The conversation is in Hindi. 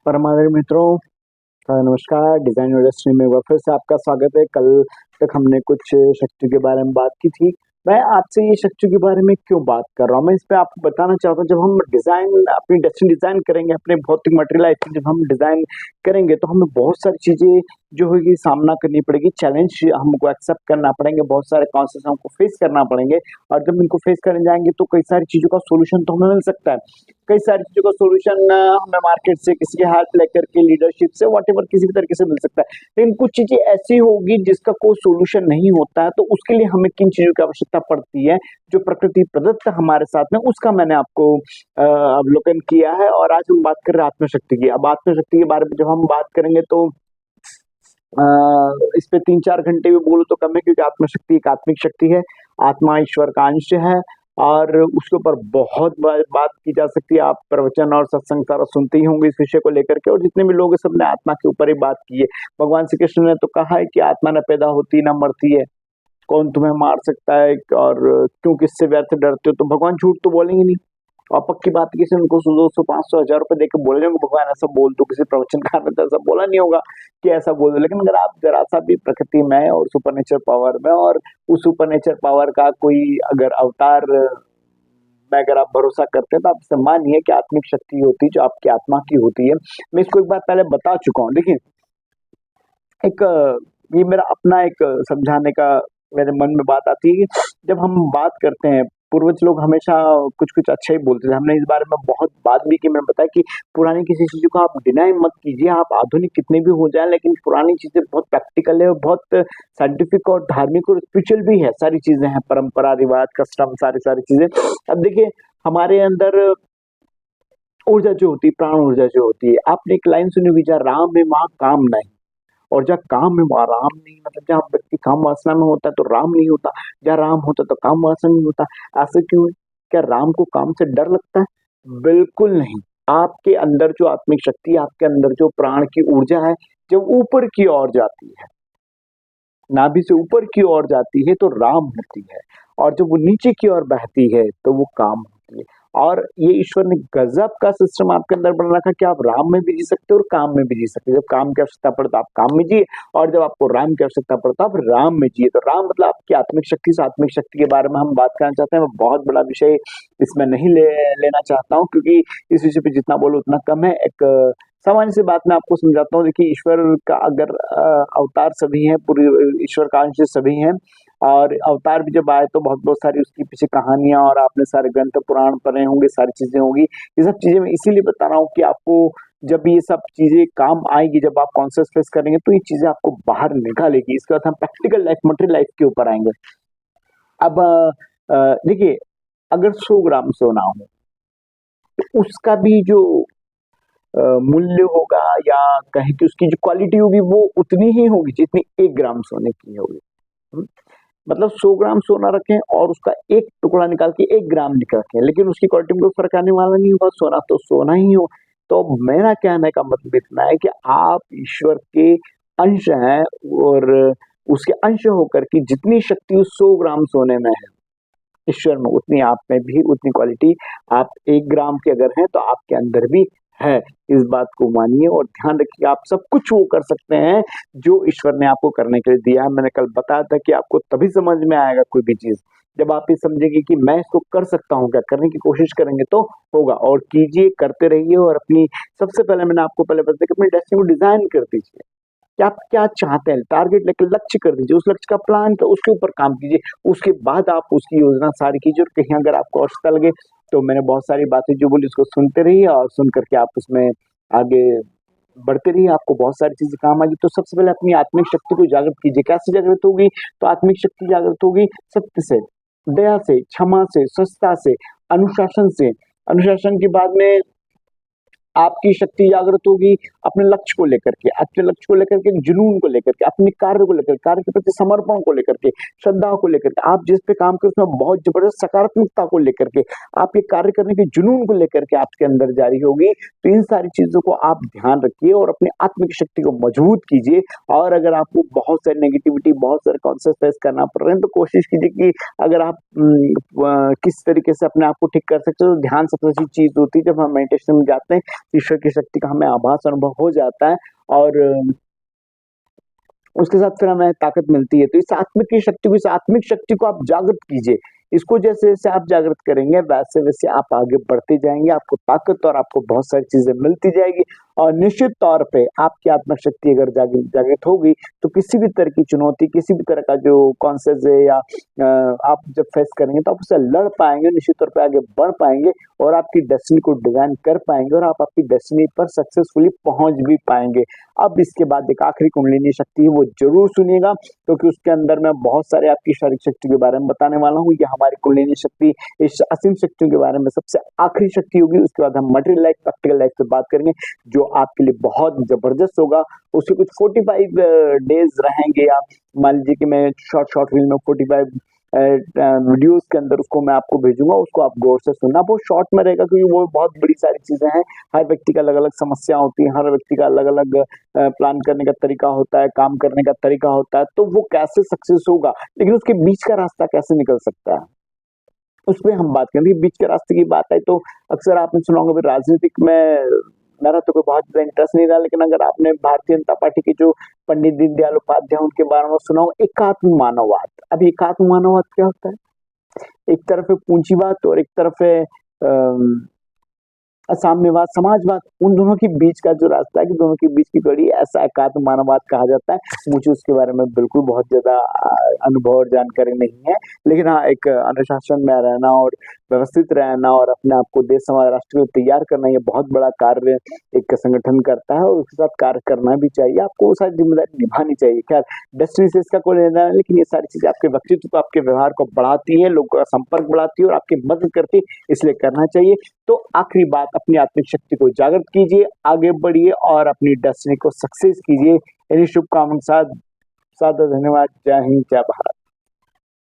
परमाणु मित्रों का नमस्कार। डिजाइन इंडस्ट्री में फिर से आपका स्वागत है। कल तक हमने कुछ शक्तियों के बारे में बात की थी। मैं आपसे ये शक्तियों के बारे में क्यों बात कर रहा हूँ, मैं इस पे आपको बताना चाहता हूँ। जब हम डिजाइन अपनी इंडस्ट्री डिजाइन करेंगे, अपने भौतिक मटेरियल लाइफ की जब हम डिजाइन करेंगे, तो हमें बहुत सारी चीजें जो होगी सामना करनी पड़ेगी, चैलेंज हमको एक्सेप्ट करना पड़ेंगे, बहुत सारे कॉन्सेप्ट हमको फेस करना पड़ेंगे। और जब इनको फेस करने जाएंगे तो कई सारी चीजों का सोल्यूशन तो हमें मिल सकता है। कई सारी चीजों का सोल्यूशन हमें मार्केट से, किसी की हेल्प लेकर के, लीडरशिप से, व्हाटएवर किसी भी तरीके से मिल सकता है। लेकिन कुछ चीजें ऐसी होगी जिसका कोई सोल्यूशन नहीं होता है, तो उसके लिए हमें किन चीजों की आवश्यकता पड़ती है जो प्रकृति प्रदत्त हमारे साथ में, उसका मैंने आपको अवलोकन किया है। और आज हम बात कर रहे हैं आत्मशक्ति की। अब आत्मशक्ति के बारे में जब हम बात करेंगे तो इस पे 3-4 घंटे भी बोलो तो कम है, क्योंकि आत्मशक्ति एक आत्मिक शक्ति है। आत्मा ईश्वर का अंश है और उसके ऊपर बहुत बात की जा सकती है। आप प्रवचन और सत्संग सारा सुनते ही होंगे इस विषय को लेकर के, और जितने भी लोग हैं सबने आत्मा के ऊपर ही बात की है। भगवान श्री कृष्ण ने तो कहा है कि आत्मा न पैदा होती न मरती है, कौन तुम्हें मार सकता है, और क्यों किससे व्यर्थ डरते हो। तो भगवान झूठ तो बोलेंगे नहीं। और पक्की बात है, किसी उनको 200-500-1000 रुपए देकर बोले होंगे भगवान ऐसा बोल दो, किसी प्रवचनकार ने तो ऐसा बोला नहीं होगा कि ऐसा बोल दो। लेकिन अगर आप जरा सा भी प्रकृति में और सुपर नेचर पावर में, और उस सुपर नेचर पावर का कोई अगर अवतार में अगर आप भरोसा करते हैं, तो आप इसे मानिए कि आत्मिक शक्ति होती है जो आपकी आत्मा की होती है। मैं इसको एक बार पहले बता चुका हूँ। देखिए, एक ये मेरा अपना एक समझाने का मेरे मन में बात आती है कि जब हम बात करते हैं, पूर्वज लोग हमेशा कुछ कुछ अच्छा ही बोलते थे। हमने इस बारे में बहुत बात भी की। मैंने बताया कि पुरानी किसी चीज को आप डिनाई मत कीजिए। आप आधुनिक कितने भी हो जाए, लेकिन पुरानी चीजें बहुत प्रैक्टिकल है और बहुत साइंटिफिक और धार्मिक और स्पिरिचुअल भी है। सारी चीजें हैं, परंपरा, रिवाज, कस्टम, सारी सारी चीजें। अब देखिए, हमारे अंदर ऊर्जा जो होती है, प्राण ऊर्जा जो होती है, आपने एक लाइन सुनी होगी, जहाँ राम में वहाँ काम नहीं, और जहाँ काम में वहाँ राम नहीं। मतलब जहाँ व्यक्ति काम वासना में होता है तो राम नहीं होता, जहाँ राम होता तो काम वासना नहीं होता। ऐसा क्यों है? क्या राम को काम से डर लगता है? बिल्कुल नहीं। आपके अंदर जो आत्मिक शक्ति है, आपके अंदर जो प्राण की ऊर्जा है, जब ऊपर की ओर जाती है, नाभि से ऊपर की ओर जाती है तो राम होती है, और जब वो नीचे की ओर बहती है तो वो काम होती है। और ये ईश्वर ने गजब का सिस्टम आपके अंदर बना रखा कि आप राम में भी जी सकते हो और काम में भी जी सकते हो। जब काम की आवश्यकता पड़े तो आप काम में जिए, और जब आपको राम की आवश्यकता पड़े तो आप राम में जिए। तो राम मतलब आपकी आत्मिक शक्ति। से आत्मिक शक्ति के बारे में हम बात करना चाहते हैं। मैं बहुत बड़ा विषय इसमें नहीं लेना चाहता हूँ, क्योंकि इस विषय पे जितना बोलो उतना कम है। एक सामान्य सी बात मैं आपको समझाता हूँ। देखिए, ईश्वर का अगर अवतार सभी हैं, पूरी ईश्वर का अंश सभी हैं, और अवतार भी जब आए तो बहुत बहुत सारी उसकी पीछे कहानियां, और आपने सारे ग्रंथ पुराण पढ़े होंगे, सारी चीजें होंगी। ये सब चीजें मैं इसीलिए बता रहा हूँ कि आपको जब ये सब चीजें काम आएगी, जब आप कॉन्शियस फेस करेंगे, तो ये चीजें आपको बाहर निकालेगी। इसके बाद हम प्रैक्टिकल लाइफ, मटेरियल लाइफ के ऊपर आएंगे। अब देखिए, अगर 100 ग्राम सोना हो तो उसका भी जो मूल्य होगा, या कहें कि उसकी जो क्वालिटी होगी, वो उतनी ही होगी जितनी 1 ग्राम सोने की होगी। मतलब 100 ग्राम सोना रखें और उसका एक टुकड़ा निकाल के 1 ग्राम निकाल रखें, लेकिन उसकी क्वालिटी में कोई फर्क आने वाला नहीं होगा। सोना तो सोना ही हो। तो मेरा कहने का मतलब इतना है कि आप ईश्वर के अंश हैं, और उसके अंश होकर की जितनी शक्ति उस 100 ग्राम सोने में है, ईश्वर में उतनी आप में भी उतनी क्वालिटी आप 1 ग्राम के अगर हैं तो आपके अंदर भी है। इस बात को मानिए और ध्यान रखिए, आप सब कुछ वो कर सकते हैं जो ईश्वर ने आपको करने के लिए दिया है। मैंने कल बताया था कि आपको तभी समझ में आएगा कोई भी चीज जब आप ये समझेंगे कि मैं इसको कर सकता हूँ। क्या करने की कोशिश करेंगे तो होगा, और कीजिए, करते रहिए। और अपनी, सबसे पहले मैंने आपको पहले बताया कि अपनी डेस्टिनी को डिजाइन कर दीजिए कि आप क्या चाहते हैं। टारगेट लेकर लक्ष्य कर दीजिए, उस लक्ष्य का प्लान कर, उसके ऊपर काम कीजिए। उसके बाद आप उसकी योजना सारी कीजिए। और कहीं अगर आपको आवश्यकता लगे तो मैंने बहुत सारी बातें जो बोली उसको सुनते रहिए, और सुन करके आप उसमें आगे बढ़ते रहिए। आपको बहुत सारी चीजें काम आएगी। तो सबसे पहले अपनी आत्मिक शक्ति को जागृत कीजिए। कैसे जागृत होगी? तो आत्मिक शक्ति जागृत होगी सत्य से, दया से, क्षमा से, स्वच्छता से, अनुशासन से। अनुशासन के बाद में आपकी शक्ति जागृत होगी अपने लक्ष्य को लेकर के, अपने लक्ष्य को लेकर के, जुनून को लेकर के, अपने कार्य को लेकर, कार्य के प्रति समर्पण को लेकर के, श्रद्धा को लेकर के, आप जिस पे काम करते उसमें बहुत जबरदस्त सकारात्मकता को लेकर के, आपके कार्य करने के जुनून को लेकर के आपके अंदर जारी होगी। तो इन सारी चीजों को आप ध्यान रखिए और अपनी आत्मिक शक्ति को मजबूत कीजिए। और अगर आपको बहुत सारी नेगेटिविटी, बहुत सारे कॉन्सेप्ट फेस करना पड़ रहे हैं, तो कोशिश कीजिए कि अगर आप किस तरीके से अपने आप को ठीक कर सकते हो। तो ध्यान सबसे अच्छी चीज होती है। जब हम मेडिटेशन में जाते हैं ईश्वर की शक्ति का हमें आभास अनुभव हो जाता है और उसके साथ फिर हमें ताकत मिलती है। तो इस आत्मिक शक्ति को आप जागृत कीजिए। इसको जैसे जैसे आप जागृत करेंगे वैसे वैसे आप आगे बढ़ते जाएंगे, आपको ताकत और आपको बहुत सारी चीजें मिलती जाएगी और निश्चित तौर पे आपकी आत्मिक शक्ति अगर जागृत होगी तो किसी भी तरह की चुनौती, किसी भी तरह का जो कॉन्सेप्ट है या आप जब फेस करेंगे तो आप उससे लड़ पाएंगे, निश्चित तौर पे आगे बढ़ पाएंगे और आपकी डेस्टिनी को डिजाइन कर पाएंगे और आप आपकी डेस्टिनी पर सक्सेसफुली पहुंच भी पाएंगे। अब इसके बाद एक आखिरी कुंडलिनी शक्ति है, वो जरूर सुनिएगा क्योंकि उसके अंदर मैं बहुत सारे आपकी शारीरिक शक्ति के बारे में बताने वाला हूँ। ये हमारी कुंडलिनी शक्ति, इस असीम शक्तियों के बारे में सबसे आखिरी शक्ति होगी। उसके बाद हम मटेरियल लाइफ, प्रैक्टिकल लाइफ पे बात करेंगे जो आपके लिए बहुत जबरदस्त होगा। उसके कुछ 45 डेज रहेंगे। आप मान लीजिए कि मैं शॉर्ट रील में 45 वीडियोस के अंदर उसको मैं आपको भेजूंगा, उसको आप गौर से सुनना। वो शॉर्ट में रहेगा क्योंकि वो बहुत बड़ी सारी चीजें हैं। हर व्यक्ति का अलग अलग समस्या होती है, हर व्यक्ति का अलग अलग प्लान करने का तरीका होता है, काम करने का तरीका होता है, तो वो कैसे सक्सेस होगा, लेकिन उसके बीच का रास्ता कैसे निकल सकता है उस पर हम बात करेंगे। बीच के रास्ते की बात है तो अक्सर आपने सुना होगा राजनीतिक में मेरा तो कोई बहुत ज्यादा इंटरेस्ट नहीं रहा, लेकिन अगर आपने भारतीय जनता पार्टी के जो पंडित दीनदयाल उपाध्याय उनके बारे में सुना हो, एकात्म मानववाद। अब एकात्म मानववाद क्या होता है? एक तरफ है पूंजीवाद और एक तरफ है साम्यवाद, समाजवाद। उन दोनों के बीच का जो रास्ता है कि दोनों के बीच की कड़ी, ऐसा एकात्म मानववाद कहा जाता है। मुझे उसके बारे में बिल्कुल बहुत ज्यादा अनुभव और जानकारी नहीं है, लेकिन हाँ, एक अनुशासन में रहना और व्यवस्थित रहना और अपने आप को देश समाज राष्ट्र में तैयार करना, ये बहुत बड़ा कार्य एक संगठन करता है और उसके साथ कार्य करना भी चाहिए। आपको वो सारी जिम्मेदारी निभानी चाहिए। खैर, डेस्टिनी से इसका कोई लेना नहीं, लेकिन ये सारी चीजें आपके व्यक्तित्व को, आपके व्यवहार को बढ़ाती है, लोगों का संपर्क बढ़ाती है और आपकी मदद करती है, इसलिए करना चाहिए। तो आखिरी बात, अपनी आत्मिक शक्ति को जागृत कीजिए, आगे बढ़िए और अपनी डेस्टिनी को सक्सेस कीजिए। इन्हीं शुभकामनाओं के साथ सादर धन्यवाद। जय हिंद, जय भारत।